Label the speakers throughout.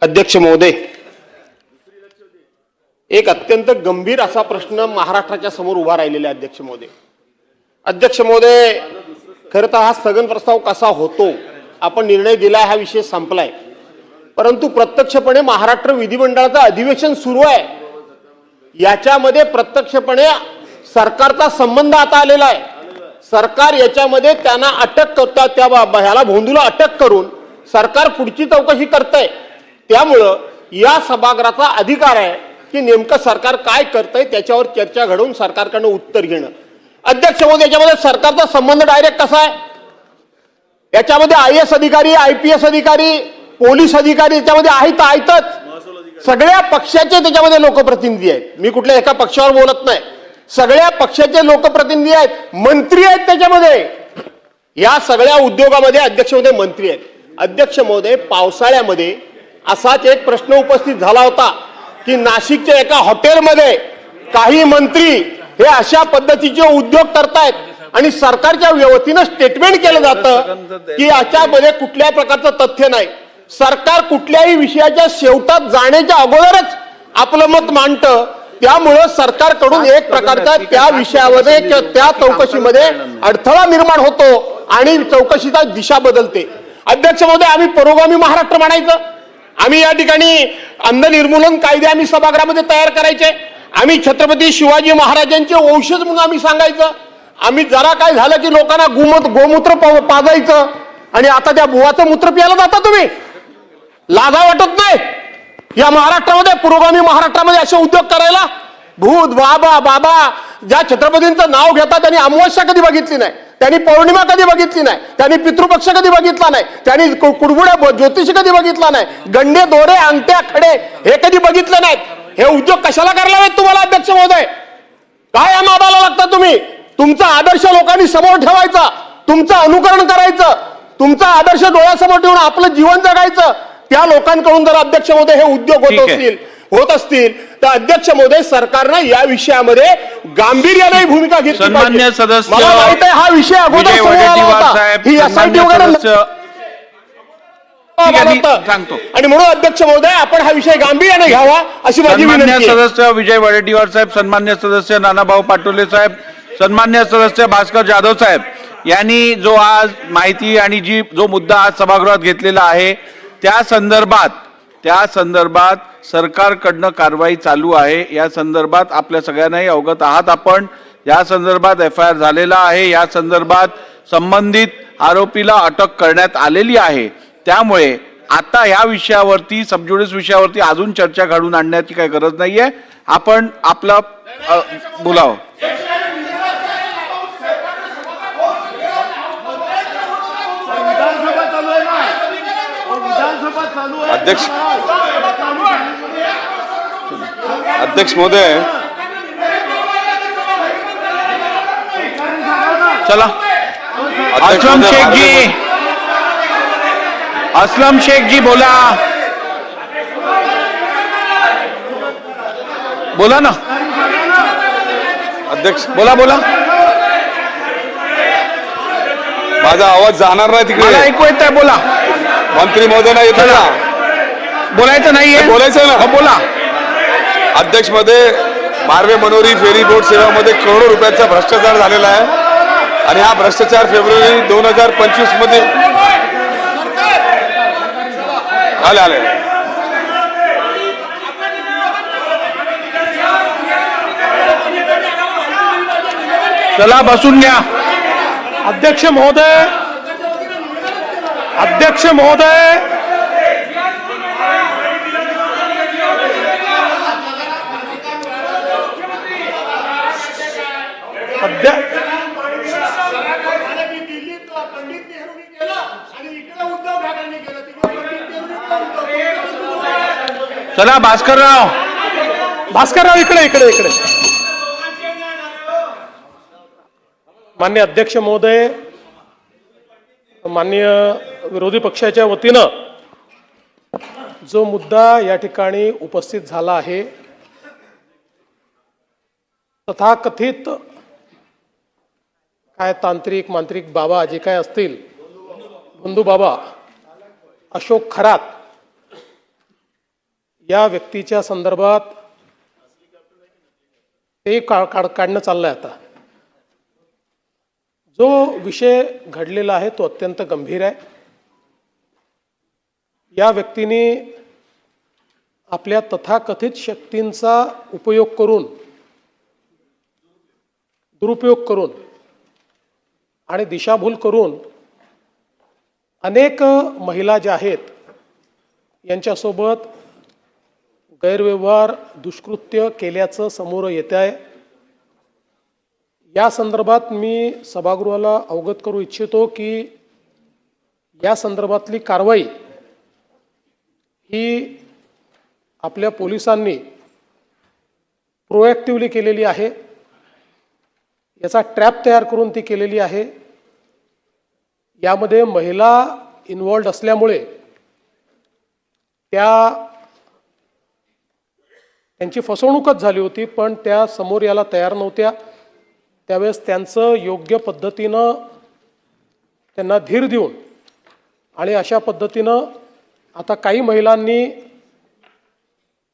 Speaker 1: अध्यक्ष महोदय, एक अत्यंत गंभीर असा प्रश्न महाराष्ट्राच्या समोर उभा राहिलेला आहे. अध्यक्ष महोदय, खरं तर हा स्थगन प्रस्ताव कसा होतो, आपण निर्णय दिला, हा विषय संपलाय. परंतु प्रत्यक्षपणे महाराष्ट्र विधिमंडळाचं अधिवेशन सुरू आहे, याच्यामध्ये प्रत्यक्षपणे सरकारचा संबंध आता आलेला आहे. सरकार याच्यामध्ये त्यांना अटक करतात, त्या ह्याला भोंदूला अटक करून सरकार पुढची चौकशी करतंय. त्यामुळं या सभागृहाचा अधिकार आहे की नेमकं सरकार काय करतंय त्याच्यावर चर्चा घडवून सरकारकडून उत्तर घेणं. अध्यक्ष महोदय, याच्यामध्ये सरकारचा संबंध डायरेक्ट कसा आहे, याच्यामध्ये IAS अधिकारी, IPS अधिकारी, पोलीस अधिकारी याच्यामध्ये आहेतच. सगळ्या पक्षाचे त्याच्यामध्ये लोकप्रतिनिधी आहेत. मी कुठल्या एका पक्षावर बोलत नाही, सगळ्या पक्षाचे लोकप्रतिनिधी आहेत, मंत्री आहेत त्याच्यामध्ये. या सगळ्या उद्योगामध्ये अध्यक्ष महोदय मंत्री आहेत. अध्यक्ष महोदय, पावसाळ्यामध्ये असाच एक प्रश्न उपस्थित झाला होता की नाशिकच्या एका हॉटेलमध्ये काही मंत्री हे अशा पद्धतीचे उद्योग करतायत आणि सरकारच्या वतीनं स्टेटमेंट केलं जातं की याच्यामध्ये कुठल्याही प्रकारचं तथ्य नाही. सरकार कुठल्याही विषयाच्या शेवटात जाण्याच्या अगोदरच आपलं मत मांडतं. त्यामुळं सरकारकडून एक प्रकारचा त्या विषयामध्ये त्या चौकशीमध्ये अडथळा निर्माण होतो आणि चौकशीचा दिशा बदलते. अध्यक्ष महोदय, आम्ही पुरोगामी महाराष्ट्र म्हणायचं, आम्ही या ठिकाणी अंध निर्मूलन कायदे आम्ही सभागृहामध्ये तयार करायचे, आम्ही छत्रपती शिवाजी महाराजांचे वंशज म्हणून आम्ही सांगायचं. आम्ही जरा काय झालं की लोकांना गोमूत्र पाजायचं आणि आता त्या बुवाचं मूत्र प्यायला जाता तुम्ही. लाजा वाटत नाही या महाराष्ट्रामध्ये, पुरोगामी महाराष्ट्रामध्ये असे उद्योग करायला? भूत बाबा ज्या छत्रपतींचं नाव घेतात त्यांनी अमावस्या कधी बघितली नाही, त्यांनी पौर्णिमा कधी बघितली नाही, त्यांनी पितृपक्ष कधी बघितला नाही, त्यांनी कुडबुड्या ज्योतिषी कधी बघितला नाही, गंडे दोरे अंगठ्या खडे हे कधी बघितले नाहीत. हे उद्योग कशाला करायला हवेत तुम्हाला अध्यक्ष महोदय? काय या नादाला लागता तुम्ही? तुमचा आदर्श लोकांनी समोर ठेवायचा, तुमचं अनुकरण करायचं, तुमचा आदर्श डोळ्यासमोर ठेवून आपलं जीवन जगायचं. त्या लोकांकडून जर अध्यक्ष महोदय हे उद्योग होत असतील तर अध्यक्ष महोदय सरकारनं या विषयामध्ये गांभीर्याने भूमिका घेतली पाहिजे.
Speaker 2: सन्मान्य सदस्य,
Speaker 1: मला माहित आहे हा विषय अगोदर समोर आला होता, ही SIT वगैरे
Speaker 2: सांगतो
Speaker 1: आणि म्हणून अध्यक्ष महोदय आपण हा विषय गांभीर्याने घ्यावा अशी माझी विनंती आहे.
Speaker 2: सदस्य विजय वडेट्टीवार साहेब, सन्मान्य सदस्य नानाभाऊ पाटोले साहेब, सन्मान्य सदस्य भास्कर जाधव साहेब यांनी जो आज माहिती आणि जो मुद्दा आज सभागृहात घेतलेला आहे त्या संदर्भात सरकारकडनं कारवाई चालू आहे. या संदर्भात आपल्या सगळ्यांनाही अवगत आहात आपण. या संदर्भात FIR झालेला आहे, या संदर्भात संबंधित आरोपीला अटक करण्यात आलेली आहे. त्यामुळे आता या विषयावरती सबज्युडिस विषयावरती अजून चर्चा घडवून आणण्याची काही गरज नाहीये. आपण आपलं बोलावं.
Speaker 3: अध्यक्ष महोदय,
Speaker 2: चला असलम शेख जी बोला ना
Speaker 3: अध्यक्ष
Speaker 2: बोला.
Speaker 3: माझा आवाज जाणार नाही तिकडे,
Speaker 2: मला ऐकू येत आहे, बोला.
Speaker 3: मंत्री महोदय नाही येत ना,
Speaker 2: बोलायचं नाहीये,
Speaker 3: बोलायचं ना,
Speaker 2: बोला.
Speaker 3: अध्यक्ष मध्ये मार्वे मनोरी फेरी बोट सेवामध्ये करोडो रुपयाचा भ्रष्टाचार झालेला आहे आणि हा भ्रष्टाचार फेब्रुवारी 2025 मध्ये आले.
Speaker 2: चला बसून घ्या.
Speaker 1: अध्यक्ष महोदय, अध्यक्ष महोदय,
Speaker 2: चला भास्करराव
Speaker 1: इकडे. माननीय अध्यक्ष महोदय, माननीय विरोधी पक्षाच्या वतीनं जो मुद्दा या ठिकाणी उपस्थित झाला आहे, तथाकथित काय तांत्रिक मांत्रिक बाबा जे काय असतील, बंधू बाबा अशोक खरात
Speaker 4: या व्यक्तीच्या संदर्भात ते काढणं चाललंय आता. जो विषय घडलेला आहे तो अत्यंत गंभीर आहे. या व्यक्तीने आपल्या तथाकथित शक्तींचा उपयोग करून, दुरुपयोग करून आणि दिशाभूल करून अनेक महिला ज्या आहेत यांच्यासोबत गैरव्यवहार, दुष्कृत्य केल्याचं समोर येत आहे. या संदर्भात मी सभागृहाला अवगत करू इच्छितो की या संदर्भातली कारवाई ही आपल्या पोलिसांनी प्रोएक्टिव्हली केलेली आहे. याचा ट्रॅप तयार करून ती केलेली आहे. यामध्ये महिला इन्व्हॉल्ड असल्यामुळे त्यांची फसवणूकच झाली होती, पण त्या समोर याला तयार नव्हत्या. त्यावेळेस त्यांचं योग्य पद्धतीनं त्यांना धीर देऊन आणि अशा पद्धतीनं आता काही महिलांनी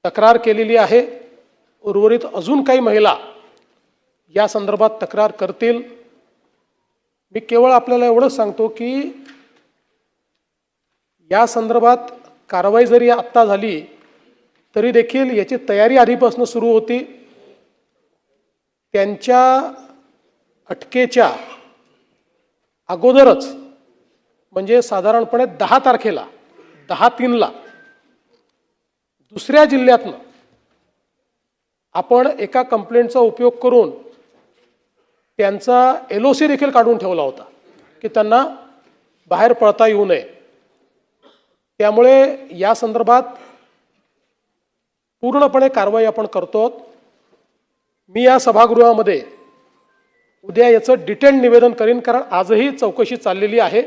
Speaker 4: तक्रार केलेली आहे. उर्वरित अजून काही महिला या संदर्भात तक्रार करतील. मी केवळ आपल्याला एवढंच सांगतो की या संदर्भात कारवाई जरी आत्ता झाली तरी देखील याची तयारी आधीपासून सुरू होती. त्यांच्या अटकेच्या अगोदरच म्हणजे साधारणपणे 10 तारखेला 10/3 दुसऱ्या जिल्ह्यातनं आपण एका कंप्लेंटचा उपयोग करून त्यांचा LOC देखील काढून ठेवला होता की त्यांना बाहेर पळता येऊ नये. त्यामुळे या संदर्भात पूर्णपणे कारवाई आपण करतो. मी या सभागृहामध्ये उद्या याचं डिटेल निवेदन करीन, कारण आजही चौकशी चाललेली आहे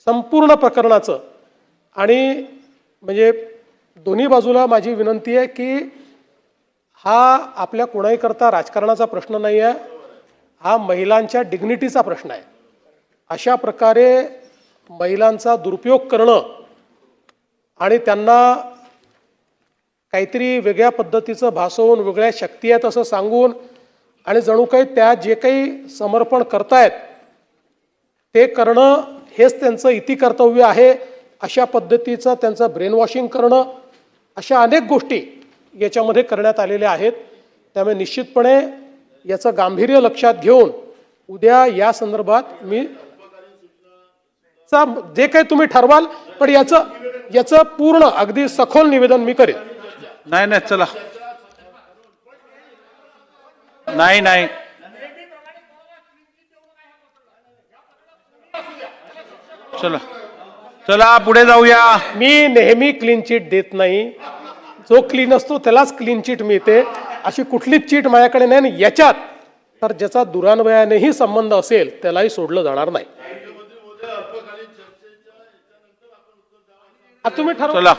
Speaker 4: संपूर्ण प्रकरणाचं. आणि म्हणजे दोन्ही बाजूला माझी विनंती आहे की हा आपल्या कोणाही करता राजकारणाचा प्रश्न नाही आहे, हा महिलांच्या डिग्निटीचा प्रश्न आहे. अशा प्रकारे महिलांचा दुरुपयोग करणं आणि त्यांना काहीतरी वेगळ्या पद्धतीचं भासवून, वेगळ्या शक्ती आहेत असं सांगून आणि जणू काही त्या जे काही समर्पण करतायत ते करणं हेच त्यांचं इती कर्तव्य आहे, अशा पद्धतीचं त्यांचं ब्रेन वॉशिंग करणं, अशा अनेक गोष्टी याच्यामध्ये करण्यात आलेल्या आहेत. त्यामुळे निश्चितपणे याचं गांभीर्य लक्षात घेऊन उद्या या संदर्भात मी जे काही तुम्ही ठरवाल पण याचं पूर्ण अगदी सखोल निवेदन मी करेन.
Speaker 2: नाही चला, नाही चला पुढे जाऊया.
Speaker 4: मी नेहमी क्लीन चिट देत नाही. जो क्लीन असतो त्यालाच क्लीन चिट मिळते. अशी कुठलीच चिट माझ्याकडे नाही. याच्यात तर ज्याचा दुरान्वयानेही संबंध असेल त्यालाही सोडलं जाणार नाही. तुम्ही ठरवा.
Speaker 2: चला.